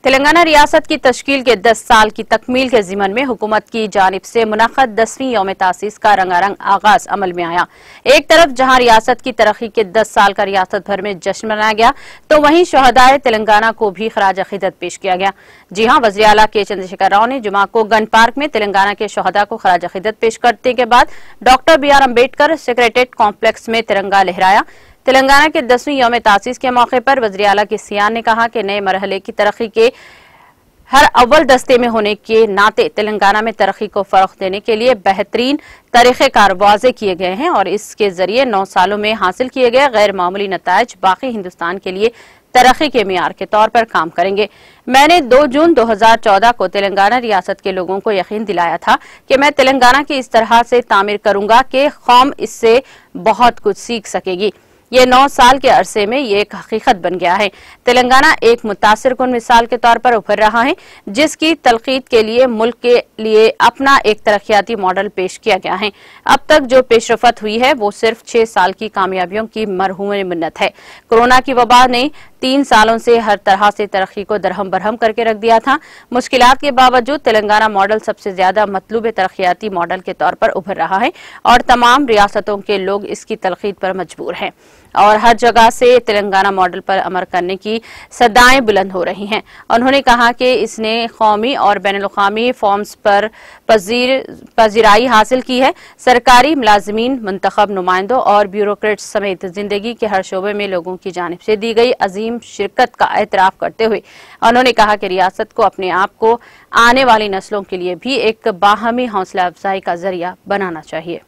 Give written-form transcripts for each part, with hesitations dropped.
तेलंगाना रियासत की तश्कील के 10 साल की तकमील के ज़िमन में हुकूमत की जानिब से मुनक़्क़द 10वीं यौम तासीस का रंगारंग आगाज अमल में आया। एक तरफ जहां रियासत की तरक्की के 10 साल का रियासत भर में जश्न मनाया गया, तो वहीं शहदाए तेलंगाना को भी खराज अक़ीदत पेश किया गया। जी हां, वज़ीर आला के चंद्रशेखर राव ने जुमा को गन पार्क में तेलंगाना के शहदा को खराज अक़ीदत पेश करने के बाद doctor B R Ambedkar secretariat complex में तिरंगा लहराया। तेलंगाना के 10वीं यौम तासीस के मौके पर वज़ीर आला के सियान ने कहा कि नए मरहले की तरक्की के हर अव्वल दस्ते में होने के नाते तेलंगाना में तरक्की को फरोग़ देने के लिए बेहतरीन तरीक़ेकार वाज़े किए गए हैं और इसके जरिए 9 सालों में हासिल किए गए गैर मामूली नताइज बाकी हिंदुस्तान के लिए तरक्की के मियार के तौर पर काम करेंगे। मैंने 2 जून 2014 को तेलंगाना रियासत के लोगों को यकीन दिलाया था कि मैं तेलंगाना की इस तरह से तामीर करूंगा कि कौम इससे बहुत कुछ सीख सकेगी। ये 9 साल के अरसे में ये एक हकीकत बन गया है। तेलंगाना एक मुतासिरकुन मिसाल के तौर पर उभर रहा है, जिसकी तलकीद के लिए मुल्क के लिए अपना एक तरक्याती मॉडल पेश किया गया है। अब तक जो पेशरफत हुई है वो सिर्फ 6 साल की कामयाबियों की मरहूम मिन्नत है। कोरोना की वबा ने 3 सालों से हर तरह से तरक्की को दरहम बरहम करके रख दिया था। मुश्किलात के बावजूद तेलंगाना मॉडल सबसे ज्यादा मतलूब तरक्याती मॉडल के तौर पर उभर रहा है और तमाम रियासतों के लोग इसकी तलकीद पर मजबूर हैं और हर जगह से तेलंगाना मॉडल पर अमल करने की सदाएं बुलंद हो रही हैं। उन्होंने कहा कि इसने कौमी और बैनुल-अक़वामी फॉर्म्स पर पजीराई हासिल की है। सरकारी मुलाजिमीन, मुंतखब नुमाइंदों और ब्यूरोक्रेट्स समेत जिंदगी के हर शोबे में लोगों की जानिब से दी गई अजीम शिरकत का एतराफ करते हुए उन्होंने कहा कि रियासत को अपने आप को आने वाली नस्लों के लिए भी एक बाहमी हौसला अफजाई का जरिया बनाना चाहिए।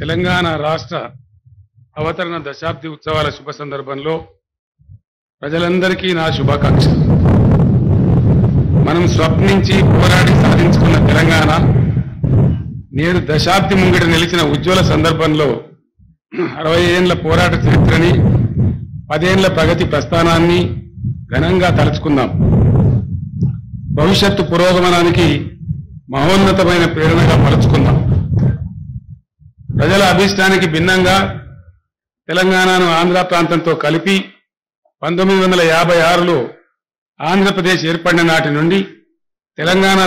తెలంగాణ రాష్ట్ర అవతరణ దశాబ్ది ఉత్సవాల శుభ సందర్భంలో ప్రజలందరికీ నా శుభాకాంక్షలు। మనం స్వప్నించి పోరాడి సాధించుకున్న తెలంగాణ నేడు దశాబ్ది ముంగిట నిలిచిన ఉజ్వల సందర్భంలో 60 ఏళ్ల పోరాట చరిత్రని 10 ఏళ్ల ప్రగతి ప్రస్థానాన్ని ఘనంగా తలుచుకుందాం। భవిష్యత్తు పురోగమనానికి మహోన్నతమైన ప్రేరణగా మలుచుకుందాం। ప్రజల అభిష్టానికి భిన్నంగా తెలంగాణను ఆంధ్ర ప్రాంతంతో కలిపి 1956లో ఆంధ్రప్రదేశ్ ఏర్పడిన నాటి నుండి తెలంగాణ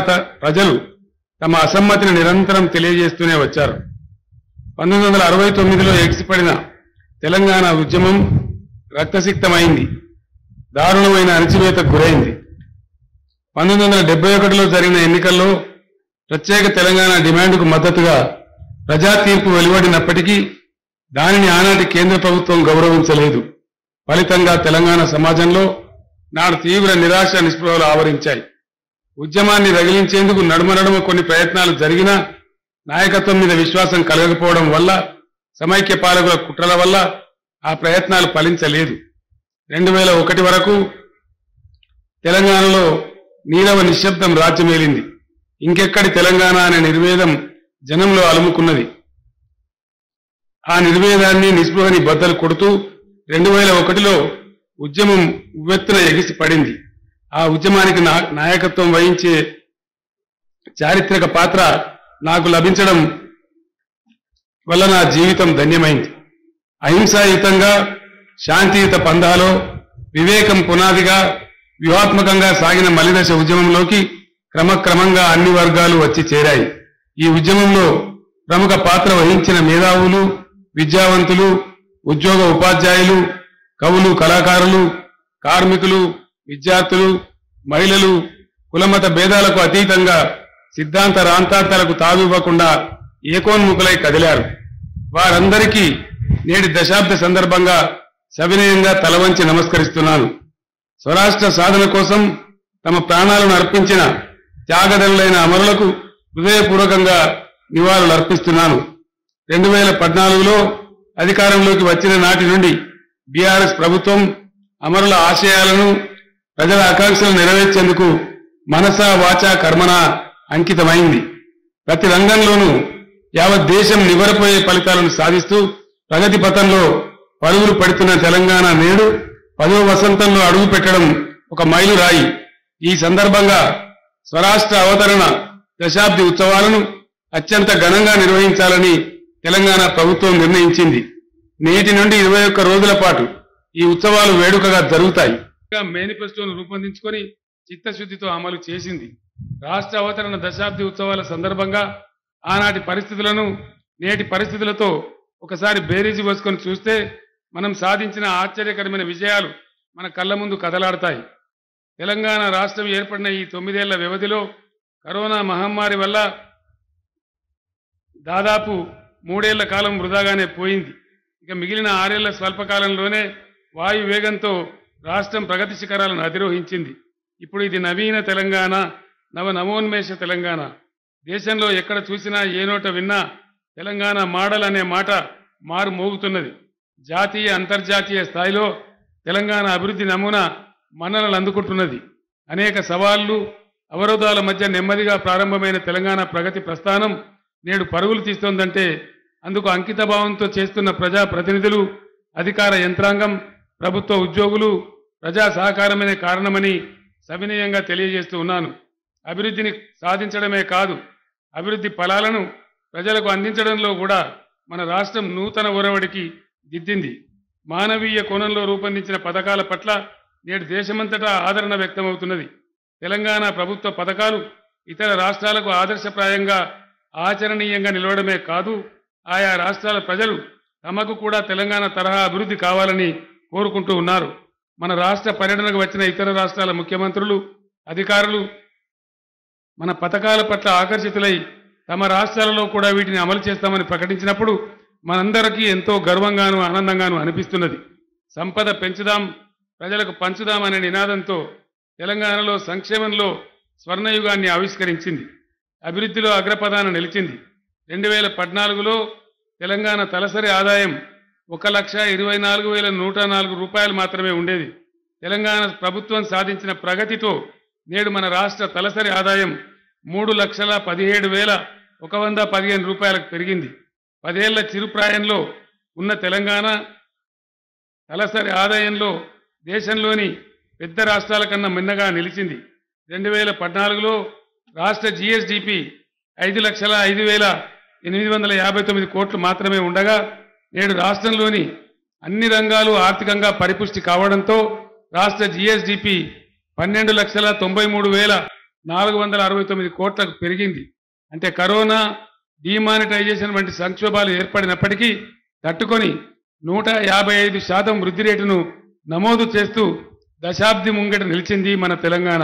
ప్రజలు తమ అసమ్మతిని నిరంతరం తెలియజేస్తూనే వచ్చారు। 1969లో ఎగిసిపడిన తెలంగాణ ఉద్యమం రక్తసిక్తమైంది, దారుణమైన అణచివేతకు గురైంది। 1971లో జరిగిన ఎన్నికల్లో ప్రత్యేక తెలంగాణ డిమాండ్కు మద్దతుగా ప్రజా తీర్పు వెలువడినప్పటికీ దానిని ఆనాటి కేంద్ర ప్రభుత్వం గౌరవించలేదు। ఫలితంగా తెలంగాణ సమాజంలో నాడు తీవ్ర నిరాశ నిస్పృహలు ఆవరించాయి। ఉద్యమాన్ని రగిలించేందుకు నడుమ కొన్ని ప్రయత్నాలు జరిగినా నాయకత్వం మీద విశ్వాసం కలగకపోవడం వల్ల, సమైక్య పాలకుల కుట్రల వల్ల ఆ ప్రయత్నాలు ఫలించలేదు। 2001 వరకు తెలంగాణలో నీరవ నిశ్శబ్దం రాజ్యమేలింది। ఇంకెక్కడి తెలంగాణ అనే నిర్వేదం జనంలో అలుముకున్నది। ఆ నిర్వేదాన్ని నిస్పృహని బద్దలు కొడుతూ 2001లో ఉద్యమం ఉవ్వెత్తున ఎగిసి పడింది। ఆ ఉద్యమానికి నాయకత్వం వహించే చారిత్రక పాత్ర నాకు లభించడం వల్ల నా జీవితం ధన్యమైంది। అహింసాయుతంగా శాంతియుత పందాలో వివేకం పునాదిగా వ్యూహాత్మకంగా సాగిన మలిదశ ఉద్యమంలోకి క్రమక్రమంగా అన్ని వర్గాలు వచ్చి చేరాయి। ఈ ఉద్యమంలో ప్రముఖ పాత్ర వహించిన మేధావులు, విద్యావంతులు, ఉద్యోగ ఉపాధ్యాయులు, కవులు, కళాకారులు, కార్మికులు, విద్యార్థులు, మహిళలు కులమత భేదాలకు అతీతంగా సిద్ధాంత రాంతాంతాలకు తావివ్వకుండా ఏకోన్ముఖులై కదిలారు। వారందరికీ నేటి దశాబ్ద సందర్భంగా సవినయంగా తలవంచి నమస్కరిస్తున్నాను। స్వరాష్ట్ర సాధన కోసం తమ ప్రాణాలను అర్పించిన త్యాగదనులైన అమరులకు హృదయపూర్వకంగా నివాళులు అర్పిస్తున్నాను। 2014లో అధికారంలోకి వచ్చిన నాటి నుండి బీఆర్ఎస్ ప్రభుత్వం అమరుల ఆశయాలను, ప్రజల ఆకాంక్షలను నెరవేర్చేందుకు మనసా వాచా కర్మణ అంకితమైంది। ప్రతి రంగంలోనూ యావత్ దేశం నివరపోయే ఫలితాలను సాధిస్తూ ప్రగతి పథంలో పరుగులు పడుతున్న తెలంగాణ నేడు 10వ వసంతంలో అడుగు పెట్టడం ఒక మైలురాయి। ఈ సందర్భంగా స్వరాష్ట్ర అవతరణ దశాబ్ది ఉత్సవాలను అత్యంత ఘనంగా నిర్వహించాలని తెలంగాణ ప్రభుత్వం నిర్ణయించింది। నేటి నుండి 21 రోజుల పాటు ఈ ఉత్సవాలు వేడుకగా జరుగుతాయి. మేనిఫెస్టోను రూపొందించుకొని చిత్తశుద్ధితో అమలు చేసింది. రాష్ట్ర అవతరణ దశాబ్ది ఉత్సవాల సందర్భంగా ఆనాటి పరిస్థితులను నేటి పరిస్థితులతో ఒకసారి బేరీజు వేసుకొని చూస్తే మనం సాధించిన ఆశ్చర్యకరమైన విజయాలు మన కళ్ళ ముందు కదలాడతాయి. తెలంగాణ రాష్ట్రం ఏర్పడిన ఈ 9 ఏళ్ల వ్యవధిలో కరోనా మహమ్మారి వల్ల దాదాపు 3 ఏళ్ల కాలం వృధాగానే పోయింది. ఇక మిగిలిన 6 ఏళ్ల స్వల్పకాలంలోనే వాయు వేగంతో రాష్ట్రం ప్రగతి శిఖరాలను అధిరోహించింది. ఇప్పుడు ఇది నవీన తెలంగాణ, నవోన్మేష తెలంగాణ. దేశంలో ఎక్కడ చూసినా ఏ నోట విన్నా తెలంగాణ మోడల్ అనే మాట మారు మోగుతున్నది. జాతీయ అంతర్జాతీయ స్థాయిలో తెలంగాణ అభివృద్ధి నమూనా మన్ననలు అందుకుంటున్నది. అనేక సవాళ్లు అవరోధాల మధ్య నెమ్మదిగా ప్రారంభమైన తెలంగాణ ప్రగతి ప్రస్థానం నేడు పరుగులు తీస్తోందంటే అందుకు అంకితభావంతో చేస్తున్న ప్రజా ప్రతినిధులు, అధికార యంత్రాంగం, ప్రభుత్వ ఉద్యోగులు, ప్రజా సహకారమే కారణమని సవినయంగా తెలియజేస్తూ ఉన్నాను. అభివృద్ధిని సాధించడమే కాదు, అభివృద్ధి ఫలాలను ప్రజలకు అందించడంలో కూడా మన రాష్ట్రం నూతన ఒరవడికి దిద్దింది. మానవీయ కోణంలో రూపొందించిన పథకాల పట్ల నేడు దేశమంతటా ఆదరణ వ్యక్తమవుతున్నది. తెలంగాణ ప్రభుత్వ పథకాలు ఇతర రాష్ట్రాలకు ఆదర్శప్రాయంగా ఆచరణీయంగా నిలవడమే కాదు, ఆయా రాష్ట్రాల ప్రజలు తమకు కూడా తెలంగాణ తరహా అభివృద్ధి కావాలని కోరుకుంటూ ఉన్నారు. మన రాష్ట్ర పర్యటనకు వచ్చిన ఇతర రాష్ట్రాల ముఖ్యమంత్రులు, అధికారులు మన పథకాల పట్ల ఆకర్షితులై తమ రాష్ట్రాలలో కూడా వీటిని అమలు చేస్తామని ప్రకటించినప్పుడు మనందరికీ ఎంతో గర్వంగాను ఆనందంగాను అనిపిస్తున్నది. సంపద పెంచుదాం, ప్రజలకు పంచుదాం అనే నినాదంతో తెలంగాణలో సంక్షేమంలో స్వర్ణయుగాన్ని ఆవిష్కరించింది. అభివృద్ధిలో అగ్రపదాన నిలిచింది. 2014లో తెలంగాణ తలసరి ఆదాయం 1,24,104 రూపాయలు మాత్రమే ఉండేది. తెలంగాణ ప్రభుత్వం సాధించిన ప్రగతితో నేడు మన రాష్ట్ర తలసరి ఆదాయం 3,17,115 రూపాయలకు పెరిగింది. 10 ఏళ్ల చిరుప్రాయంలో ఉన్న తెలంగాణ తలసరి ఆదాయంలో దేశంలోని పెద్ద రాష్ట్రాల కన్నా మిన్నగా నిలిచింది. 2014లో రాష్ట్ర జీఎస్డిపి 5,05,859 కోట్లు మాత్రమే ఉండగా నేడు రాష్ట్రంలోని అన్ని రంగాలు ఆర్థికంగా పరిపుష్టి కావడంతో రాష్ట్ర జీఎస్డిపి 12,93,469 కోట్లకు పెరిగింది. అంటే కరోనా, డిమానిటైజేషన్ వంటి సంక్షోభాలు ఏర్పడినప్పటికీ తట్టుకొని 155% వృద్ధి రేటును నమోదు చేస్తూ దశాబ్ది ముంగట నిలిచింది మన తెలంగాణ.